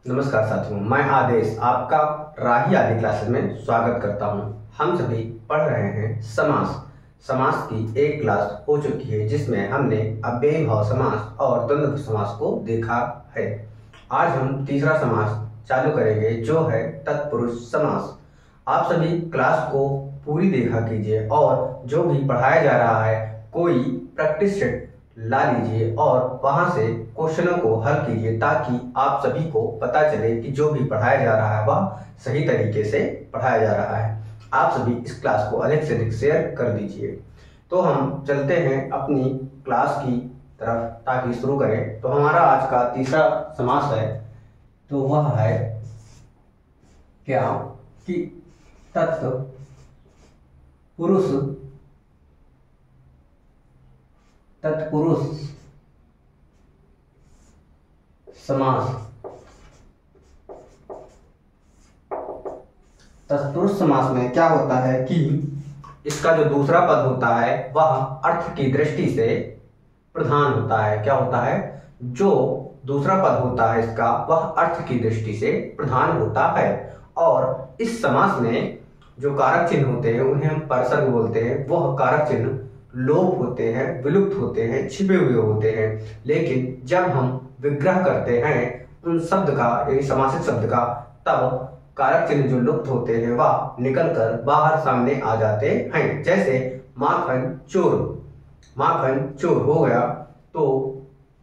नमस्कार साथियों, मैं आदेश आपका राही आदि क्लासेस में स्वागत करता हूं। हम सभी पढ़ रहे हैं समास। समास की एक क्लास हो चुकी है जिसमें हमने अव्ययी भाव समास और द्वंद्व समास को देखा है। आज हम तीसरा समास चालू करेंगे जो है तत्पुरुष समास। आप सभी क्लास को पूरी देखा कीजिए और जो भी पढ़ाया जा रहा है कोई प्रैक्टिस सेट ला लीजिए और वहां से क्वेश्चनों को हल कीजिए ताकि आप सभी को पता चले कि जो भी पढ़ाया जा रहा है वह सही तरीके से पढ़ाया जा रहा है। आप सभी इस क्लास को अधिक से अधिक शेयर कर दीजिए। तो हम चलते हैं अपनी क्लास की तरफ ताकि शुरू करें। तो हमारा आज का तीसरा समास है, तो वह है क्या कि तत्पुरुष समास। तत्पुरुष समास में क्या होता है कि इसका जो दूसरा पद होता है वह अर्थ की दृष्टि से प्रधान होता है। क्या होता है? जो दूसरा पद होता है इसका वह अर्थ की दृष्टि से प्रधान होता है। और इस समास में जो कारक चिन्ह होते हैं उन्हें हम परसर्ग बोलते हैं। वह कारक चिन्ह लोप होते हैं, विलुप्त होते हैं, छिपे हुए होते हैं। लेकिन जब हम विग्रह करते हैं उन शब्द का यानी समासित शब्द का, तब कारक चिन्ह जो लुप्त होते हैं वह निकलकर बाहर सामने आ जाते हैं। जैसे माखन चोर हो गया, तो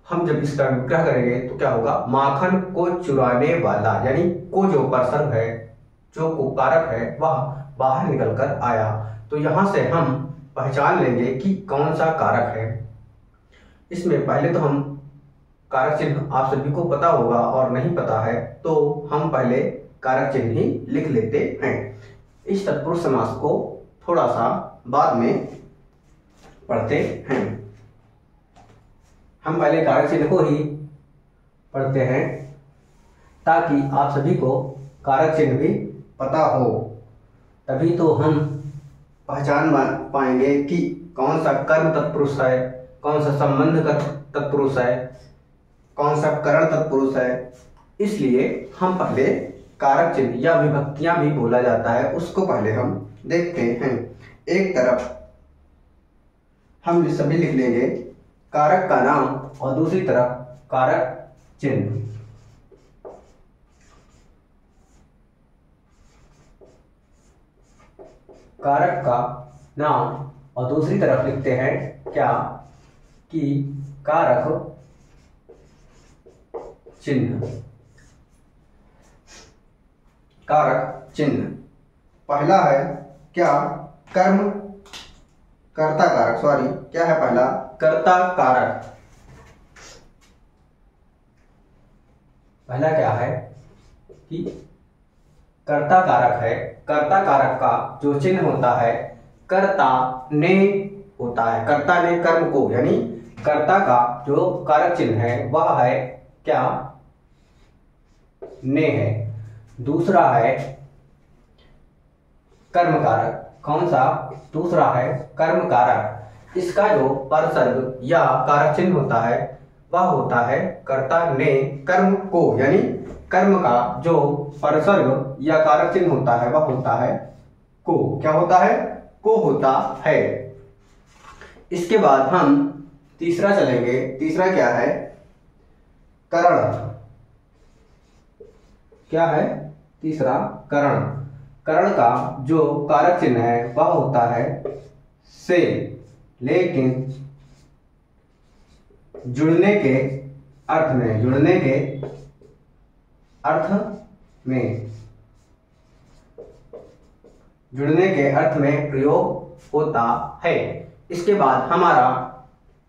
हम जब इसका विग्रह करेंगे तो क्या होगा? माखन को चुराने वाला, यानी को जो परसर्ग है, जो को कारक है, वह बाहर निकलकर आया। तो यहां से हम पहचान लेंगे कि कौन सा कारक है। इसमें पहले तो हम कारक चिन्ह आप सभी को पता होगा और नहीं पता है तो हम पहले कारक चिन्ह ही लिख लेते हैं। इस तत्पुरुष समास को थोड़ा सा बाद में पढ़ते हैं। हम पहले कारक चिन्ह को ही पढ़ते हैं ताकि आप सभी को कारक चिन्ह भी पता हो, तभी तो हम पहचान पाएंगे कि कौन सा कर्म तत्पुरुष है, कौन सा संबंध का तत्पुरुष है, कौन सा करण तत्पुरुष है। इसलिए हम पहले कारक चिन्ह या विभक्तियां भी बोला जाता है उसको पहले हम देखते हैं। एक तरफ हम सभी लिख लेंगे कारक का नाम और दूसरी तरफ कारक चिन्ह। कारक का नाम और दूसरी तरफ लिखते हैं क्या कि कारक चिन्ह। कारक चिन्ह पहला है क्या? कर्ता कारक, क्या है पहला? कर्ता कारक। पहला क्या है कि कर्ता कारक है। कर्ता कारक का जो चिन्ह होता है कर्ता ने होता है। कर्ता ने कर्म को, यानी कर्ता का जो कारक चिन्ह है वह है क्या? ने है। दूसरा है कर्म कारक। कौन सा? दूसरा है कर्म कारक। इसका जो परसर्ग या कारक चिन्ह होता है वह होता है कर्ता ने कर्म को, यानी कर्म का जो परसर्ग या कारक चिन्ह होता है वह होता है को। क्या होता है? को होता है। इसके बाद हम तीसरा चलेंगे। तीसरा क्या है? करण। क्या है तीसरा? करण। करण का जो कारक चिन्ह है वह होता है से, लेकिन जुड़ने के अर्थ में प्रयोग होता है। इसके बाद हमारा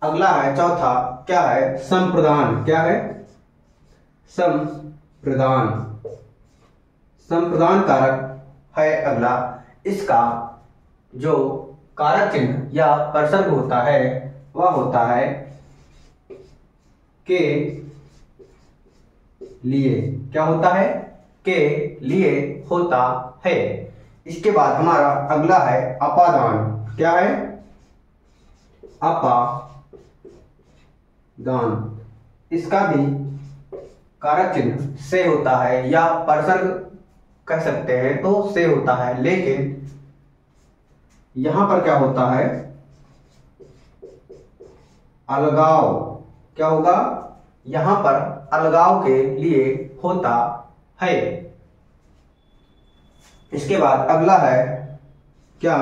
अगला है चौथा, क्या है? संप्रदान। क्या है? संप्रदान कारक है अगला। इसका जो कारक चिन्ह या परसर्ग होता है वह होता है के लिए। क्या होता है? के लिए होता है। इसके बाद हमारा अगला है अपादान। क्या है? अपादान। इसका भी कारक चिन्ह से होता है या परसर्ग कह सकते हैं तो से होता है, लेकिन यहां पर क्या होता है, अलगाव। क्या होगा, यहां पर अलगाव के लिए होता है। इसके बाद अगला है क्या,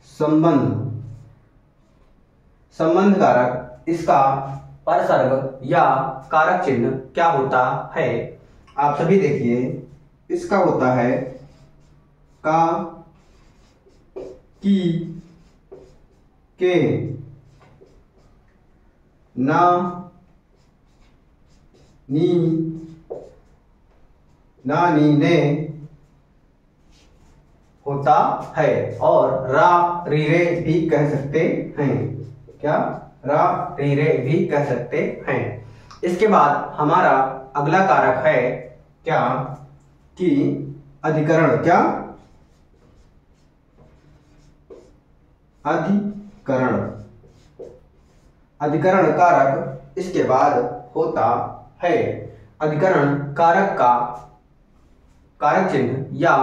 संबंध। संबंध कारक, इसका परसर्ग या कारक चिन्ह क्या होता है, आप सभी देखिए, इसका होता है का, की, के, ना, नी, ना, नी, ने होता है, और रा, री, रे भी कह सकते हैं। क्या, रा, री, रे भी कह सकते हैं। इसके बाद हमारा अगला कारक है क्या, कि अधिकरण। क्या, अधिकरण। अधिकरण कारक इसके बाद होता है। अधिकरण कारक का कारक चिन्ह या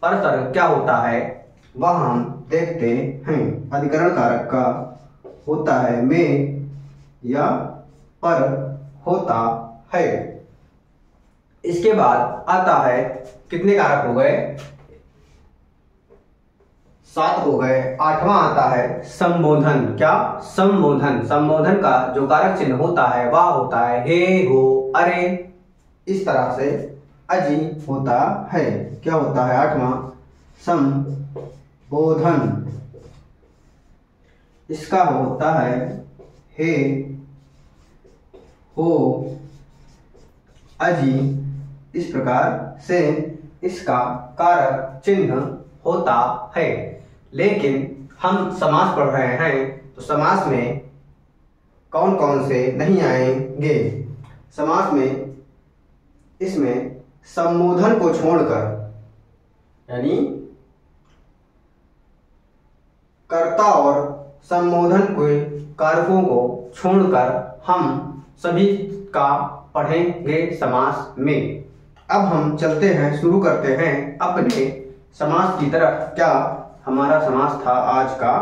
परसर्ग क्या होता है, वह हम देखते हैं। अधिकरण कारक का होता है में या पर होता है। इसके बाद आता है, कितने कारक हो गए, 7 हो गए। 8वां आता है संबोधन। क्या, संबोधन। संबोधन का जो कारक चिन्ह होता है वह होता है हे, हो, अरे, इस तरह से अजी होता है। क्या होता है 8वां, संबोधन। इसका होता है हे, हो, अजी, इस प्रकार से इसका कारक चिन्ह होता है। लेकिन हम समास पढ़ रहे हैं तो समास में कौन कौन से नहीं आएंगे। समास में इसमें संबोधन को छोड़कर, यानी कर्ता और संबोधन के कारकों को छोड़कर हम सभी का पढ़ेंगे समास में। अब हम चलते हैं, शुरू करते हैं अपने समास की तरफ। क्या हमारा समास था आज का,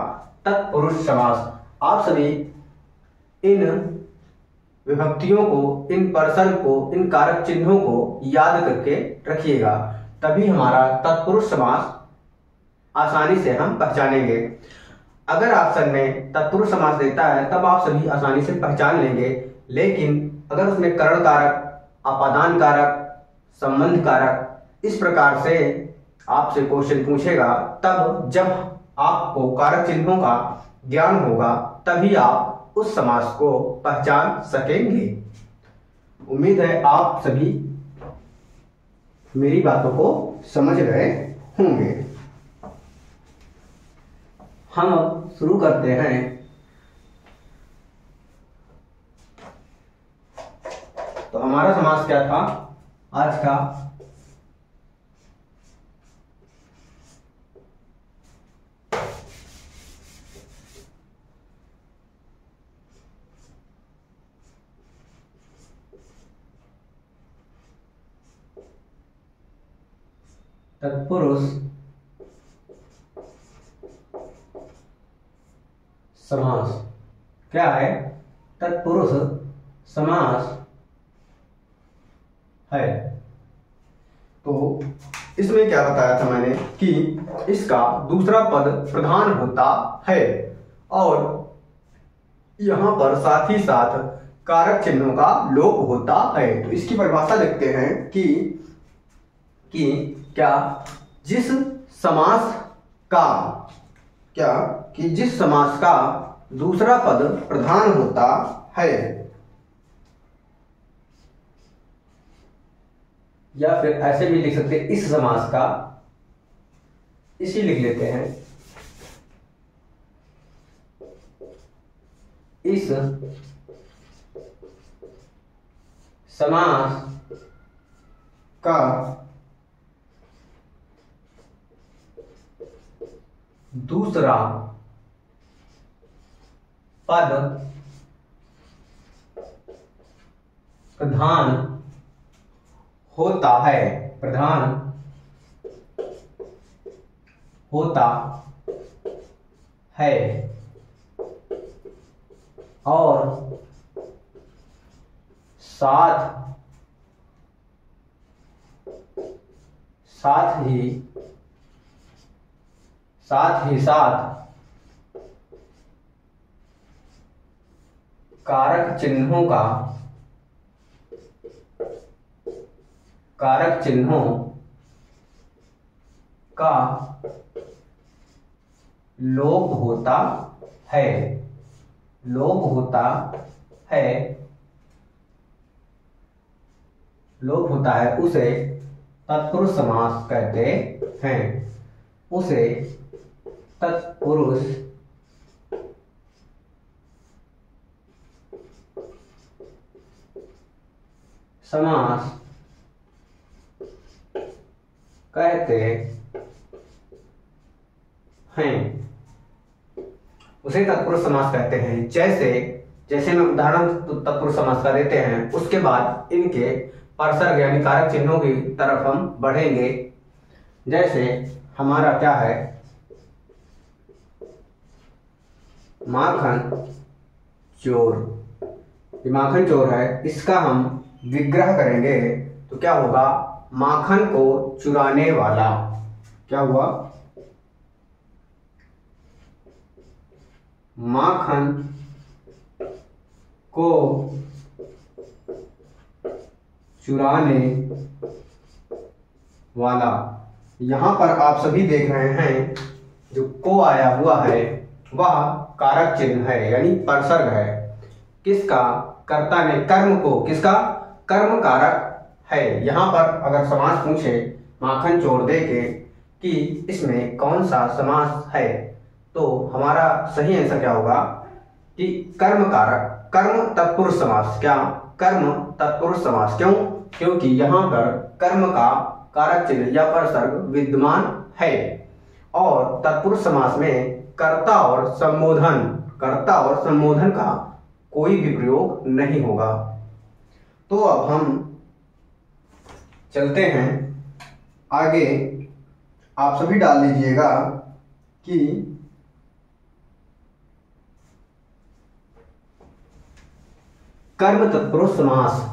तत्पुरुष समास। आप सभी इन विभक्तियों को, इन परसर्ग को, इन कारक चिन्हों को याद करके रखिएगा, तभी हमारा तत्पुरुष समास आसानी से हम पहचानेंगे। अगर ऑप्शन में तत्पुरुष समास देता है तब आप सभी आसानी से पहचान लेंगे, लेकिन अगर उसमें करण कारक, अपादान कारक, संबंध कारक, इस प्रकार से आपसे क्वेश्चन पूछेगा, तब जब आपको कारक चिन्हों का ज्ञान होगा तभी आप उस समास को पहचान सकेंगे। उम्मीद है आप सभी मेरी बातों को समझ रहे होंगे। हम शुरू करते हैं। तो हमारा समास क्या था आज का, तत्पुरुष समास। क्या है, तत्पुरुष समास है। तो इसमें क्या बताया था मैंने कि इसका दूसरा पद प्रधान होता है और यहां पर साथ ही साथ कारक चिन्हों का लोप होता है। तो इसकी परिभाषा लिखते हैं कि क्या, जिस समास का, क्या, कि जिस समास का दूसरा पद प्रधान होता है, या फिर ऐसे भी लिख सकते हैं इस समास का, इसी लिख लेते हैं, इस समास का दूसरा पद प्रधान होता है, प्रधान होता है और साथ ही साथ कारक चिन्हों का लोप होता है, लोप होता है, उसे तत्पुरुष समास कहते हैं, उसे तत्पुरुष समास कहते हैं, उसे तत्पुरुष समास कहते हैं। जैसे में उदाहरण तत्पुरुष समास का देते हैं, उसके बाद इनके परसर्ग यानी कारक चिन्हों की तरफ हम बढ़ेंगे। जैसे हमारा क्या है, माखन चोर, ये माखन चोर है, इसका हम विग्रह करेंगे तो क्या होगा, माखन को चुराने वाला। क्या हुआ, माखन को चुराने वाला। यहां पर आप सभी देख रहे हैं जो को आया हुआ है वह कारक चिन्ह है यानी परसर्ग है। किसका, कर्ता ने कर्म को, किसका, कर्म कारक है। यहां पर अगर समास पूछे माखन चोर दे के कि इसमें कौन सा समास है तो हमारा सही आंसर क्या होगा कि कर्म कारक, कर्म तत्पुरुष समास। क्या, कर्म तत्पुरुष समास। क्यों, क्योंकि यहाँ पर कर्म का कारक चिन्ह या परसर्ग विद्यमान है और तत्पुरुष समास में कर्ता और संबोधन का कोई भी प्रयोग नहीं होगा। तो अब हम चलते हैं आगे। आप सभी डाल लीजिएगा कि कर्म तत्पुरुष समास।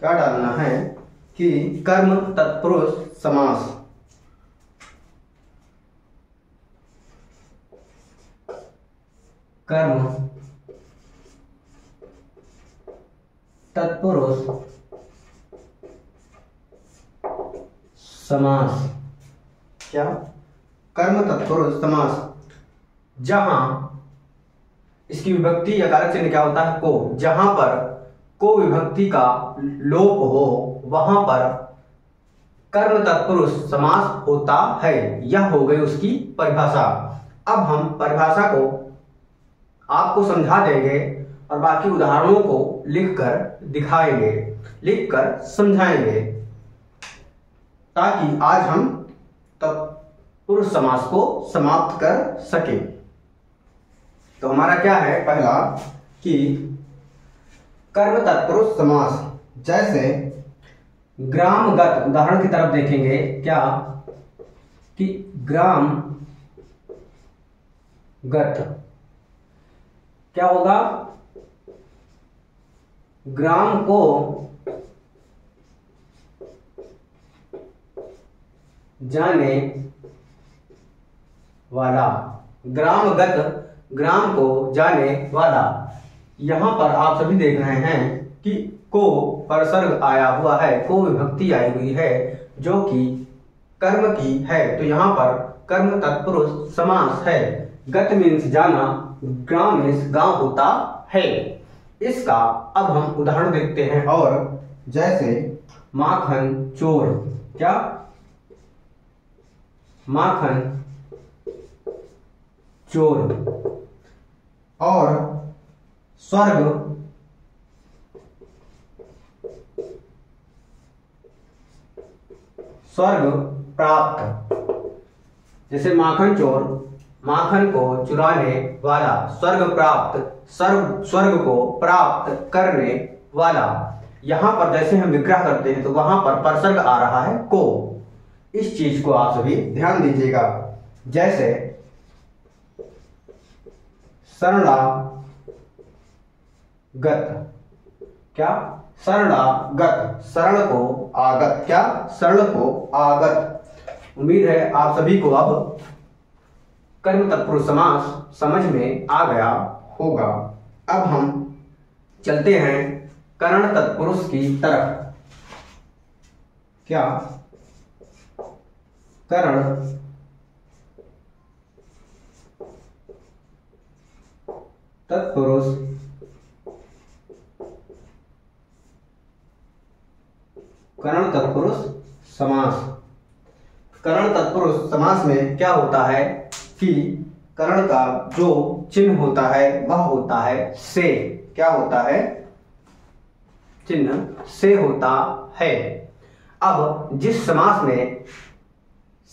क्या डालना है कि कर्म तत्पुरुष समास। कर्म तत्पुरुष समास। क्या, कर्म तत्पुरुष समास जहां इसकी विभक्ति या कारक चिन्ह क्या होता है, को। जहां पर को विभक्ति का लोप हो वहां पर कर्म तत्पुरुष समास होता है। यह हो गई उसकी परिभाषा। अब हम परिभाषा को आपको समझा देंगे और बाकी उदाहरणों को लिखकर दिखाएंगे, लिखकर समझाएंगे, ताकि आज हम तत्पुरुष समास को समाप्त कर सकें। तो हमारा क्या है, पहला कि कर्म तत्पुरुष समास। जैसे ग्रामगत, उदाहरण की तरफ देखेंगे क्या कि ग्रामगत क्या होगा, ग्राम को जाने वाला। ग्रामगत, ग्राम को जाने वाला। यहां पर आप सभी देख रहे हैं कि को परसर्ग आया हुआ है, को विभक्ति आई हुई है जो कि कर्म की है, तो यहां पर कर्म तत्पुरुष समास है। गत मीन्स जाना, ग्राम मीन्स गांव होता है। इसका अब हम उदाहरण देखते हैं। और जैसे माखन चोर, क्या, माखन चोर। और स्वर्ग स्वर्ग प्राप्त, जैसे माखन चोर माखन को चुराने वाला, स्वर्ग प्राप्त स्वर्ग को प्राप्त करने वाला। यहां पर जैसे हम विग्रह करते हैं तो वहां पर परसर्ग आ रहा है को। इस चीज को आप सभी ध्यान दीजिएगा। जैसे शरणागत, क्या शरणागत, शरण को आगत, क्या शरण को आगत। उम्मीद है आप सभी को अब कर्म तत्पुरुष समास समझ में आ गया होगा। अब हम चलते हैं करण तत्पुरुष की तरफ। क्या करण तत्पुरुष करण तत्पुरुष समास। करण तत्पुरुष समास में क्या होता है कि करण का जो चिन्ह होता है वह होता है से। क्या होता है? चिन्ह से होता है। अब जिस समास में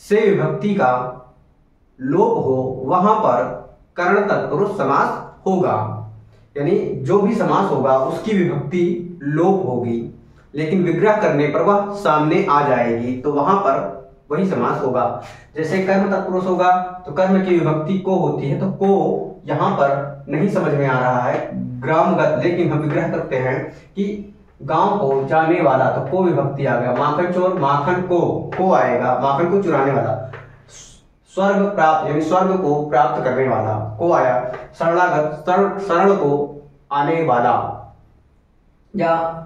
से विभक्ति का लोप हो वहां पर करण तत्पुरुष समास होगा, यानी जो भी समास होगा उसकी विभक्ति लोप होगी, लेकिन विग्रह करने पर वह सामने आ जाएगी, तो वहां पर वही समास होगा। जैसे कर्म तत्पुरुष होगा तो कर्म की विभक्ति को होती है, तो को यहां पर नहीं समझ में आ रहा है ग्रामगत, लेकिन हम विग्रह करते हैं कि गांव को जाने वाला, तो को विभक्ति आ गया। माखन चोर माखन को आएगा, माखन को चुराने वाला। स्वर्ग प्राप्त यानी स्वर्ग को प्राप्त करने वाला, को आया। शरणागत शरण को आने वाला या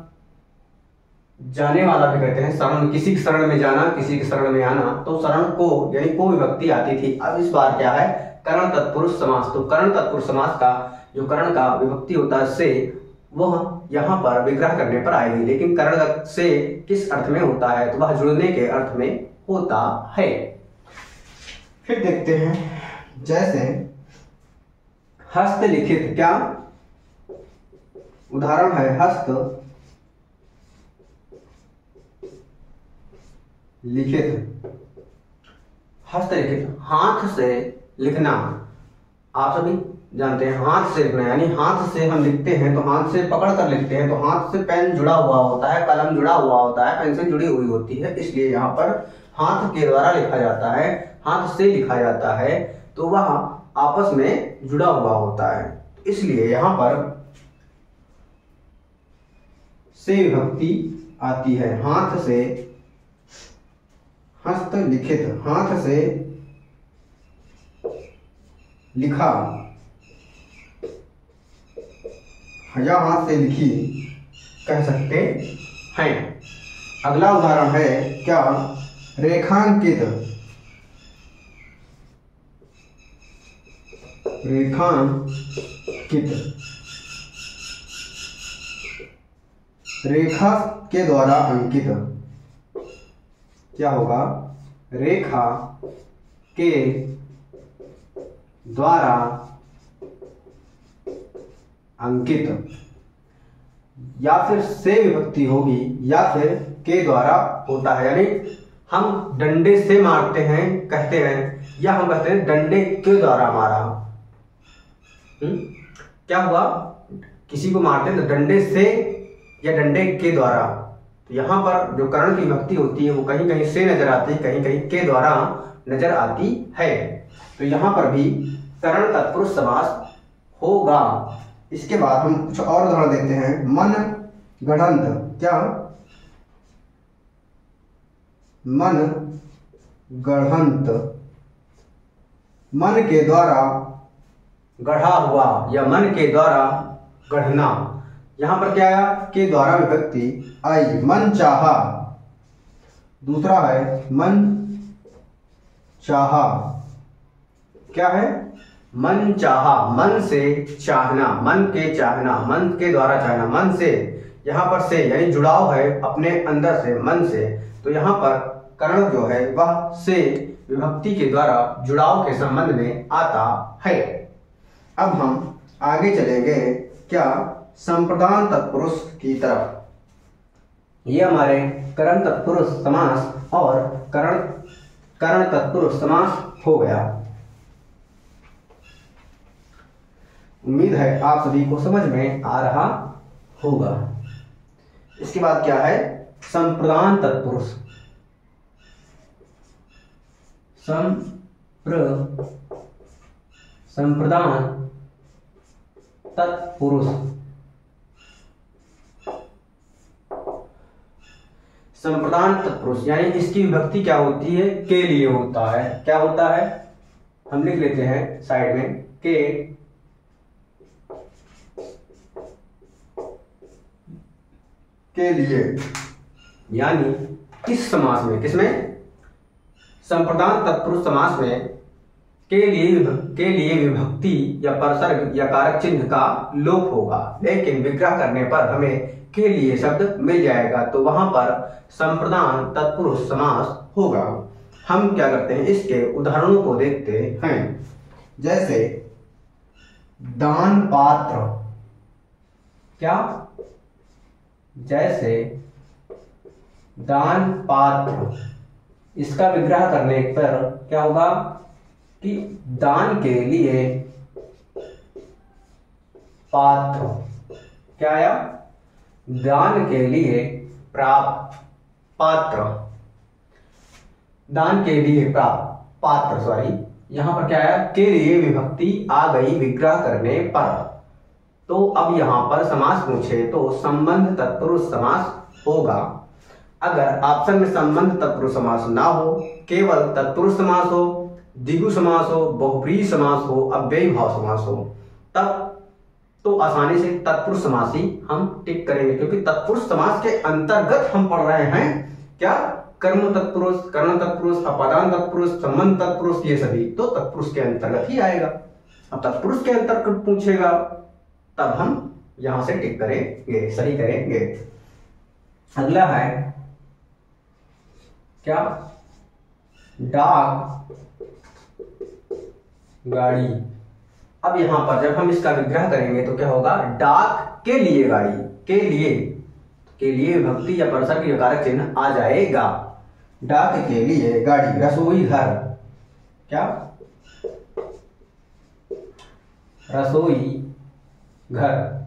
जाने वाला भी कहते हैं। शरण, किसी की शरण में जाना, किसी की शरण में आना, तो शरण को यानी को विभक्ति आती थी। अब इस बार क्या है? करण तत्पुरुष समास। तो करण तत्पुरुष समास का जो करण का विभक्ति होता है से, वह यहां पर विग्रह करने पर आएगी, लेकिन करण से किस अर्थ में होता है? तो वह जुड़ने के अर्थ में होता है। फिर देखते हैं, जैसे हस्तलिखित, क्या उदाहरण है? हस्त लिखित, हस्तलिखित हाथ से लिखना। आप सभी जानते हैं हाथ से लिखना, यानी हाथ से हम लिखते हैं तो हाथ से पकड़ कर लिखते हैं, तो हाथ से पेन जुड़ा हुआ होता है, कलम जुड़ा हुआ होता है, पेंसिल जुड़ी हुई होती है, इसलिए यहाँ पर हाथ के द्वारा लिखा जाता है, हाथ से लिखा जाता है, तो वह आपस में जुड़ा हुआ होता है, इसलिए यहाँ पर से विभक्ति आती है। हाथ से हस्तलिखित, हाथ से लिखा या हाथ से लिखी कह सकते हैं। अगला उदाहरण है क्या? रेखांकित, रेखांकित, रेखा के द्वारा अंकित। क्या होगा? रेखा के द्वारा अंकित, या फिर से विभक्ति होगी या फिर के द्वारा होता है, यानी हम डंडे से मारते हैं कहते हैं, या हम कहते हैं डंडे के द्वारा मारा। क्या हुआ? किसी को मारते हैं तो डंडे से या डंडे के द्वारा। तो यहाँ पर जो करण की विभक्ति होती है वो कहीं कहीं से नजर आती है, कहीं कहीं के द्वारा नजर आती है। तो यहाँ पर भी करण तत्पुरुष समास होगा। इसके बाद हम कुछ और उदाहरण देते हैं। मन गढ़ंत, क्या? मन गढ़ंत, मन के द्वारा गढ़ा हुआ या मन के द्वारा गढ़ना। यहां पर क्या आया? के द्वारा विभक्ति आई। मन चाहा, दूसरा है मन चाहा। क्या है? मन चाहा, मन से चाहना, मन के चाहना, मन के द्वारा चाहना, मन से, यहाँ पर से यानी जुड़ाव है अपने अंदर से, मन से। तो यहाँ पर करण जो है वह से विभक्ति के द्वारा जुड़ाव के संबंध में आता है। अब हम आगे चलेंगे क्या? संप्रदान तत्पुरुष की तरफ। ये हमारे कर्म तत्पुरुष समास और करण तत्पुरुष समास हो गया। उम्मीद है आप सभी को समझ में आ रहा होगा। इसके बाद क्या है, संप्रदान तत्पुरुष। संप्रदान तत्पुरुष। संप्रदान तत्पुरुष यानी इसकी विभक्ति क्या होती है, के लिए होता है। क्या होता है, हम लिख लेते हैं साइड में, के लिए। यानी इस समास में, किसमें, संप्रदान तत्पुरुष समास में के लिए विभक्ति या परसर्ग या कारक चिन्ह का लोप होगा, लेकिन विग्रह करने पर हमें के लिए शब्द मिल जाएगा, तो वहां पर संप्रदान तत्पुरुष समास होगा। हम क्या करते हैं, इसके उदाहरणों को देखते हैं। जैसे दान पात्र, क्या, जैसे दान पात्र, इसका विग्रह करने पर क्या होगा कि दान के लिए पात्र, क्या आया, दान के लिए प्राप्त, पात्र, दान के लिए प्राप्त पात्र, सॉरी, यहां पर क्या आया, के लिए विभक्ति आ गई विग्रह करने पर। तो अब यहां पर समास पूछे तो संबंध तत्पुरुष समास होगा। अगर ऑप्शन में संबंध तत्पुरुष समास ना हो, केवल तत्पुरुष समास हो, द्विगु समास हो, बहुब्रीहि समास हो, अव्ययी भाव समास हो, तब तो आसानी से तत्पुरुष समास ही हम टिक करेंगे, क्योंकि तत्पुरुष समास के अंतर्गत हम पढ़ रहे हैं क्या, कर्म तत्पुरुष, कर्ण तत्पुरुष, अपादान तत्पुरुष, संबंध तत्पुरुष, ये सभी तो तत्पुरुष के अंतर्गत ही आएगा। अब तत्पुरुष के अंतर्गत पूछेगा तब हम यहां से टिक करेंगे, सही करेंगे। अगला है क्या, डाक गाड़ी। अब यहां पर जब हम इसका विग्रह करेंगे तो क्या होगा, डाक के लिए गाड़ी, के लिए विभक्ति या परसर्ग या कारक चिन्ह आ जाएगा। डाक के लिए गाड़ी। रसोई घर, क्या, रसोई घर,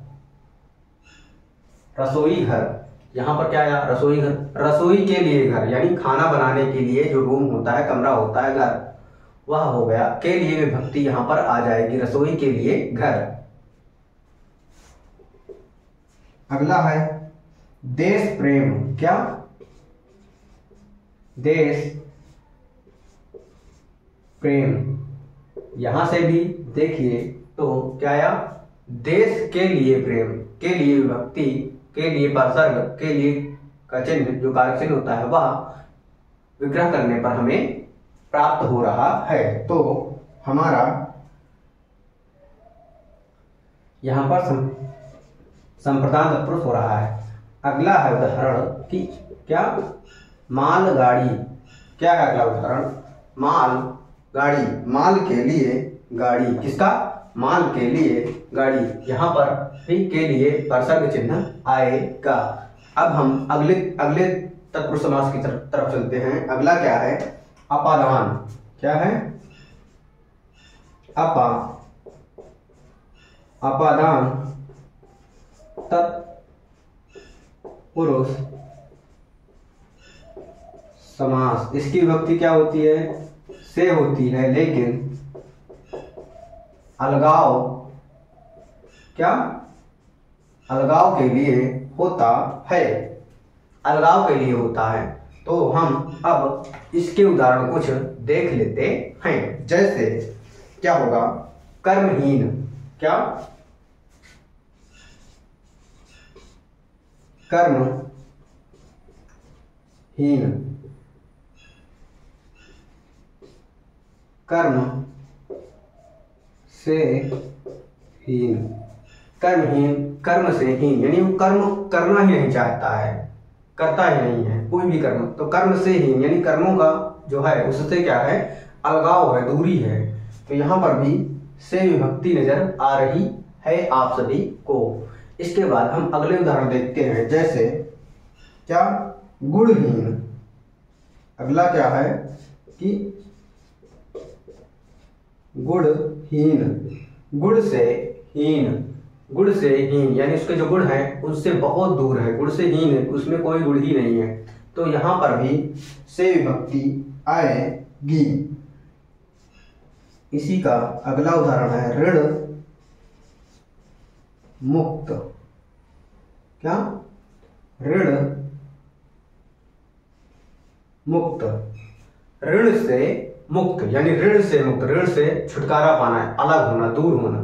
रसोई घर, यहां पर क्या आया, रसोई घर, रसोई के लिए घर, यानी खाना बनाने के लिए जो रूम होता है, कमरा होता है, घर, वह हो गया। के लिए विभक्ति यहां पर आ जाएगी, रसोई के लिए घर। अगला है देश प्रेम, क्या, देश प्रेम, यहां से भी देखिए तो क्या आया, देश के लिए प्रेम, के लिए विभक्ति, के लिए परसर्ग, के लिए का चिन्ह जो कारक चिन्ह होता है वह विग्रह करने पर हमें प्राप्त हो रहा है। तो हमारा यहां पर संप्रदान तत्पुरुष हो रहा है। अगला है उदाहरण कि क्या, मालगाड़ी, क्या है अगला उदाहरण, माल गाड़ी, माल के लिए गाड़ी, किसका, माल के लिए गाड़ी, यहां पर भी के लिए परसर्ग चिन्ह आएगा। अब हम अगले तत्पुरुष समास की तरफ चलते हैं। अगला क्या है, अपादान, क्या है, अपादान तत्पुरुष समास। इसकी विभक्ति क्या होती है, से होती है, लेकिन अलगाव, क्या, अलगाव के लिए होता है, अलगाव के लिए होता है। तो हम अब इसके उदाहरण कुछ देख लेते हैं। जैसे क्या होगा, कर्महीन, क्या, कर्महीन, कर्म से हीन, कर्महीन, कर्म से हीन, यानी वो कर्म करना ही नहीं चाहता है, करता ही नहीं है कोई भी कर्म, तो कर्म से हीन यानी कर्मों का जो है उससे क्या है, अलगाव है, दूरी है। तो यहाँ पर भी से विभक्ति नजर आ रही है आप सभी को। इसके बाद हम अगले उदाहरण देखते हैं। जैसे क्या, गुणहीन। अगला क्या है कि गुणहीन, गुण से हीन, गुण से हीन यानी उसके जो गुण है उससे बहुत दूर है, गुण से हीन है, उसमें कोई गुण ही नहीं है। तो यहां पर भी से विभक्ति आएगी। इसी का अगला उदाहरण है ऋण मुक्त। क्या, ऋण मुक्त, ऋण से मुक्त यानी ऋण से मुक्त, ऋण से छुटकारा पाना है, अलग होना, दूर होना।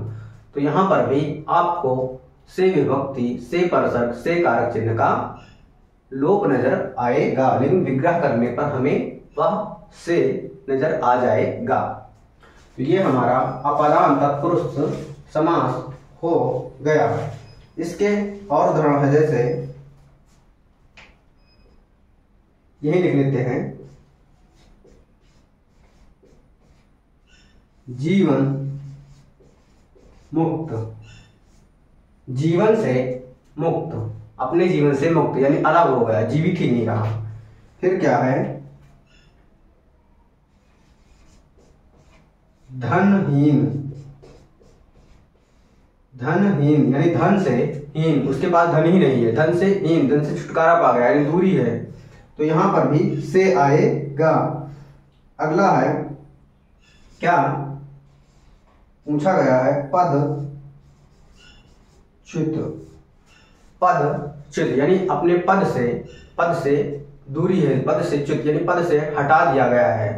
तो यहां पर भी आपको से विभक्ति, से परसर्ग, से कारक चिन्ह का लोप नजर आएगा, लेकिन विग्रह करने पर हमें वह से नजर आ जाएगा। तो ये हमारा अपादान तत्पुरुष समास हो गया। इसके और उदाहरण है, जैसे यही लिख लेते हैं, जीवन मुक्त, जीवन से मुक्त, अपने जीवन से मुक्त यानी अलग हो गया, जीवित ही नहीं रहा। फिर क्या है, धनहीन, धनहीन यानी धन से हीन, उसके पास धन ही नहीं है, धन से हीन, धन से छुटकारा पा गया यानी दूरी है। तो यहां पर भी से आएगा। अगला है क्या, पूछा गया है पद च्युत, पद च्युत यानी अपने पद से दूरी है, पद से च्युत यानी पद से हटा दिया गया है,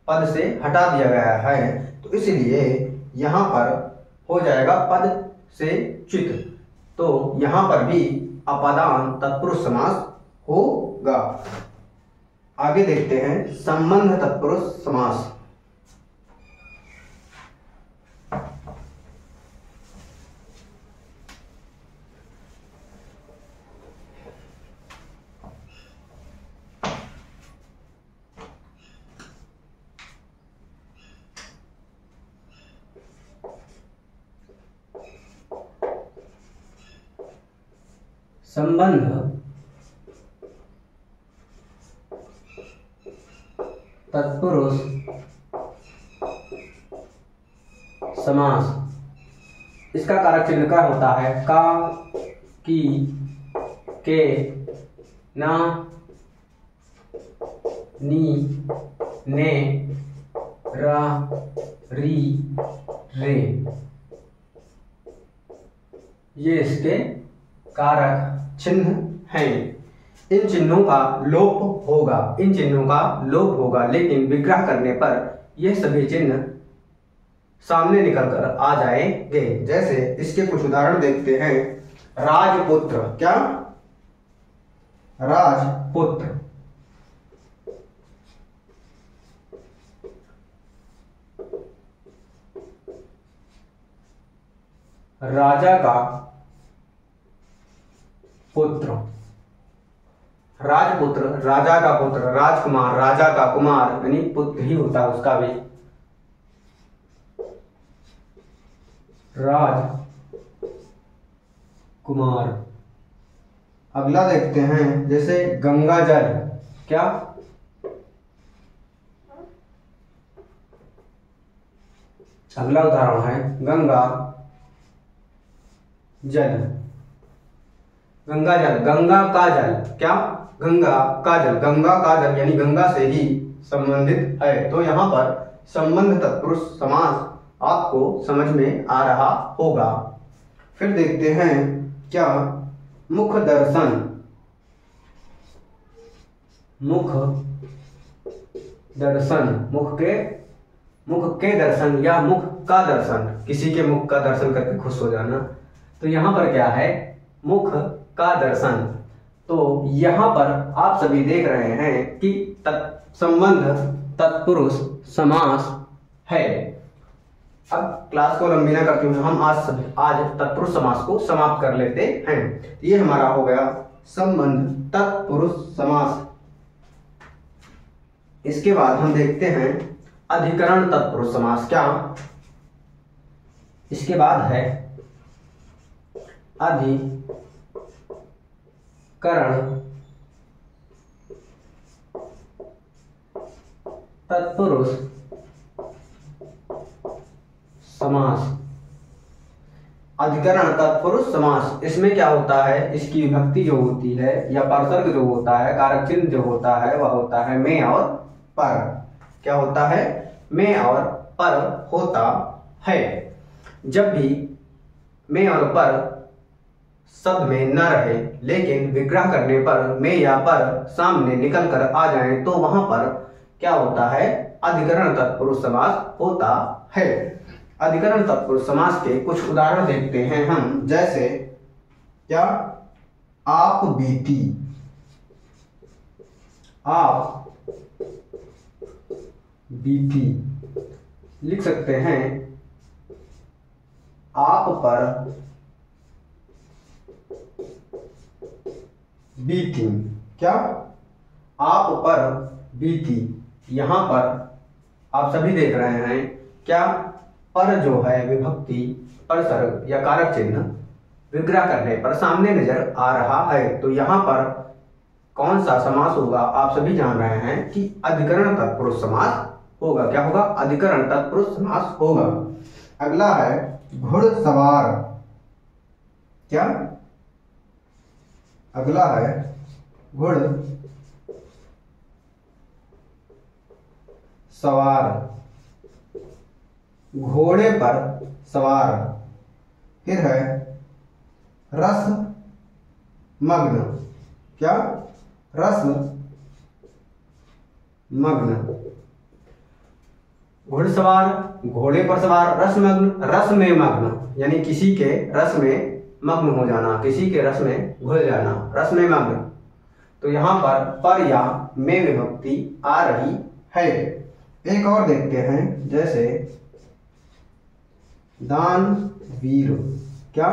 पद से हटा दिया गया है। तो इसलिए यहां पर हो जाएगा पद से च्युत। तो यहां पर भी अपादान तत्पुरुष समास होगा। आगे देखते हैं संबंध तत्पुरुष समास। संबंध तत्पुरुष समास, इसका कारक चिन्ह क्या होता है, का, की, के, ना, नी, ने, रा, री, रे, ये इसके कारक चिन्ह हैं। इन चिन्हों का लोप होगा, इन चिन्हों का लोप होगा, लेकिन विग्रह करने पर यह सभी चिन्ह सामने निकल कर आ जाएंगे। जैसे इसके कुछ उदाहरण देखते हैं, राजपुत्र, क्या, राजपुत्र, राजा का पुत्र, राजपुत्र, राजा का पुत्र, राजकुमार, राजा का कुमार यानी पुत्र ही होता है उसका भी, राजकुमार। अगला देखते हैं, जैसे गंगा जल, क्या, अगला उदाहरण है गंगा जल, गंगा जल, गंगा का जल, क्या, गंगा का जल, गंगा का जल यानी गंगा से ही संबंधित है। तो यहाँ पर संबंध तत्पुरुष समास आपको समझ में आ रहा होगा। फिर देखते हैं क्या, मुख दर्शन, मुख दर्शन, मुख के दर्शन या मुख का दर्शन, किसी के मुख का दर्शन करके खुश हो जाना। तो यहाँ पर क्या है, मुख का दर्शन। तो यहां पर आप सभी देख रहे हैं कि संबंध तत्पुरुष समास है। अब क्लास को लंबी ना करते हुए हम आज तत्पुरुष समास को समाप्त कर लेते हैं। ये हमारा हो गया संबंध तत्पुरुष समास। इसके बाद हम देखते हैं अधिकरण तत्पुरुष समास। क्या, इसके बाद है अधिकरण तत्पुरुष समास। अधिकरण तत्पुरुष समास, इसमें क्या होता है, इसकी विभक्ति जो होती है या परसर्ग जो होता है, कारक चिन्ह जो होता है वह होता है में और पर। क्या होता है, में और पर होता है। जब भी में और पर शब्द में न रहे लेकिन विग्रह करने पर में या पर सामने निकल कर आ जाए तो वहां पर क्या होता है, अधिकरण तत्पुरुष समास होता है। अधिकरण तत्पुरुष समास के कुछ उदाहरण देखते हैं हम, जैसे क्या, आप बीती, आप बीती। लिख सकते हैं आप पर बीती। क्या, आप पर बीती। यहां पर आप सभी देख रहे हैं क्या, पर जो है विभक्ति, परसर्ग या कारक चिन्ह विग्रह करने पर सामने नजर आ रहा है। तो यहाँ पर कौन सा समास होगा, आप सभी जान रहे हैं कि अधिकरण तत्पुरुष समास होगा। क्या होगा, अधिकरण तत्पुरुष समास होगा। अगला है घुड़सवार। क्या, अगला है घुड़सवार, घोड़े पर सवार। फिर है रस मग्न। क्या, रस मग्न। घुड़सवार, घोड़े पर सवार, रसमग्न, रस में मग्न, यानी किसी के रस में मग्न हो जाना, किसी के रस में घुल जाना, रस में मग्न। तो यहाँ पर या में विभक्ति आ रही है। एक और देखते हैं, जैसे दानवीर। क्या,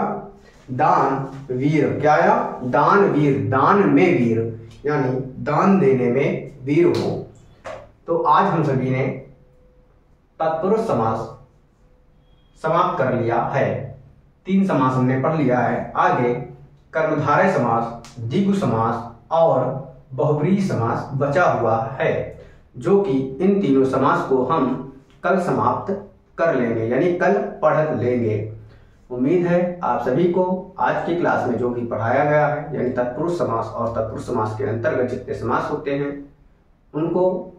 दानवीर। क्या आया, दानवीर, दान में वीर, यानी दान देने में वीर हो। तो आज हम सभी ने तत्पुरुष समास समाप्त कर लिया है। 3 समास हमने पढ़ लिया है। आगे कर्मधारय समास, द्विगु समास और बहुब्रीहि समास बचा हुआ है, जो कि इन तीनों समास को हम कल समाप्त कर लेंगे, यानी कल पढ़ लेंगे। उम्मीद है आप सभी को आज की क्लास में जो भी पढ़ाया गया है, यानी तत्पुरुष समास और तत्पुरुष समास के अंतर्गत जितने समास होते हैं उनको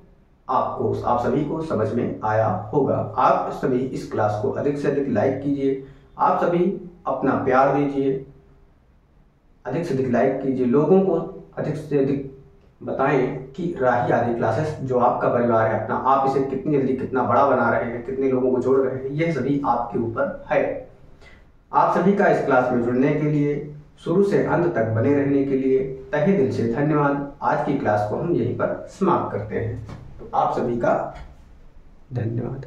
आप सभी को समझ में आया होगा। आप सभी इस क्लास को अधिक से अधिक लाइक कीजिए, आप सभी अपना प्यार दीजिए, अधिक से अधिक लाइक कीजिए, लोगों को अधिक से अधिक बताएं कि राही आदि क्लासेस जो आपका परिवार है अपना, आप इसे कितनी जल्दी कितना बड़ा बना रहे हैं, कितने लोगों को जोड़ रहे हैं, यह सभी आपके ऊपर है। आप सभी का इस क्लास में जुड़ने के लिए, शुरू से अंत तक बने रहने के लिए तहे दिल से धन्यवाद। आज की क्लास को हम यहीं पर समाप्त करते हैं। तो आप सभी का धन्यवाद।